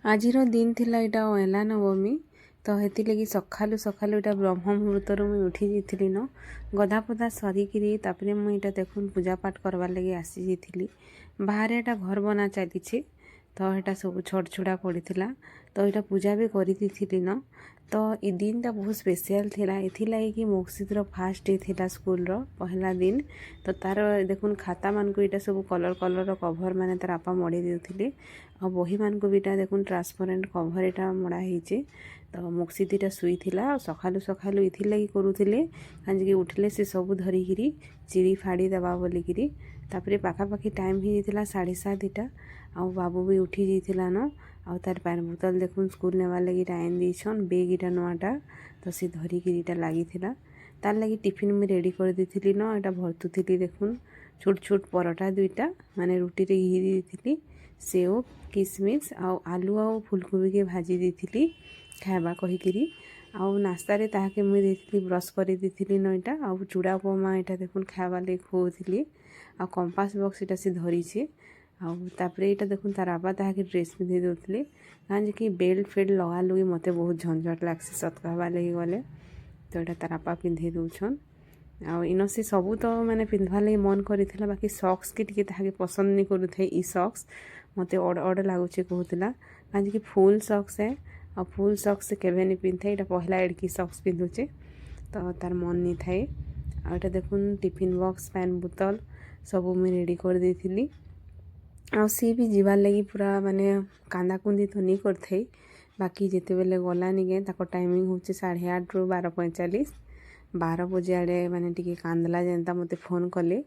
आजिर दिन थिला इटा अहला नवमी तो हेती लगी सखालु सखालु इटा ब्रह्म मुहूर्तर मुई उठी जाइली न गधा पधा सरिकी तापर मुई इटा देखुन पूजा पाठ करवार लगी आसी जाइली। बाहर एटा घर बना चली तो एटा सब छड़ छुड़ा पड़ीला तो यहाँ पूजा भी करी न। तो ये दिन टा बहुत स्पेशल थिला एथिलाई कि मोक्सिद्र फास्ट डे थिला स्कूल रो पहला दिन। तो तार देखुन खाता मान को इटा सब कलर कलर कभर माने तार आपा मड़ी देउथिले आ बही मान को भी देखुन ट्रांसपेरेंट कभर एटा मड़ा होइचे। तो मोक्सी दीटा शुई थिला सखालु सखालु इथि लगी करूथिले कांजिकी उठले से सब धरिकी चिड़ी फाड़ी देवा बोलिकी तापर पाखापाखि टाइम हो जाता 7:30 आ बाबू भी उठी जाइला न आ तार पानी बोतल देखुन स्कूल नेवार लगी आइन देछन बेग इटा नुआटा तो सी धरिकी इटा लगी तार लगी टिफिन मुझे रेडी कर देथिली न। एटा भरतुथिली देखुन छोट छोट परोटा दुईटा माने रुटी रे घी देथिली सेव किसमिस आ आलू आ फुलकोबी के भाजी देथिली खाइबा कहिकिरी आउ नास्ता रे ताहाके मुई देथिली ब्रश कर देथिली न। एटा आ चूड़ा उपमा एटा देखुन खाइबा लगी खुओथिली आ कंपास बॉक्स एटा से धरिछे तापर यहाँ देखुन तार बाबा ताके ड्रेस पिंधे दौले कहीं कि बेल्ट फेल्ट लगा लुगी मत बहुत झंझट लग्सी सत कहवा लगी गले तो यहाँ तार बापा पिंधे दौन आइन से सबू तो मैंने पिंधवा लगी मन करता बाकी सक्स की टी पसंद नहीं करूथे ई सक्स मत अड़ अड़ लगुचे कहूला कहीं कि फुल सक्स है और फुल सक्स से केवे नहीं पिंधे यहाँ पहला एड़की सक्स पिंधुचे तो तार मन नहीं थाए। आटा देखुन टिफिन बॉक्स पैन बोतल सबू मुझे रेडी कर देथिली आ सी भी जीवार लगी पूरा माने कांदा कुंदी तो नहीं करथे बाकी जिते बेले गला निगे ताको टाइमिंग होचे 8:30 ରୁ 12:45 12 बजे आड़े माने टिके कांदला जेनता मते फोन कले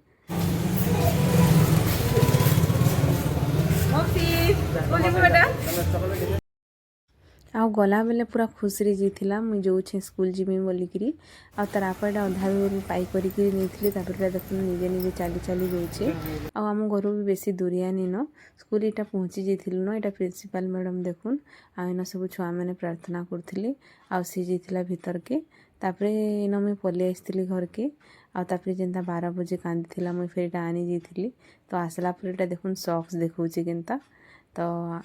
आउ गला बेले पूरा खुश रे जीथिला मुई जोछे स्कूल जिमी बोलिकी आ तार आपा अधा दूर पाई करिकी नहीं तापर देखुन निजे निजे चली चली जाऊे आम घर भी बेसी दूरिया नीन स्कूल इटा पहुँची जाइलु न। यहाँ प्रिंसिपाल मैडम देखुन आइन सब छुआ मैंने प्रार्थना करथिले आ सी जाइला भीतर के तापर इन मुई पलि आसती घर के आपर जेनता 12 बजे कांदी मुई फिर आनी जाइली तो आसला पर देखुन सक्स देखुचे केनता तो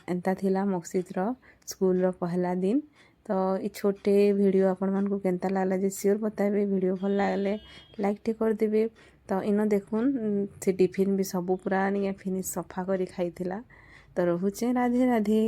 एंता थिला मोक्सिद्र स्कूल रो पहला दिन। तो ये छोटे वीडियो आपण मान को केनता लागला जे श्योर बताइबे वीडियो भल लागले लाइक टे कर देबे। तो इन देखुन से टिफिन भी सब पूरा नहीं फिनिश सफा करी खाइथिला तो रहुचे राधे राधे।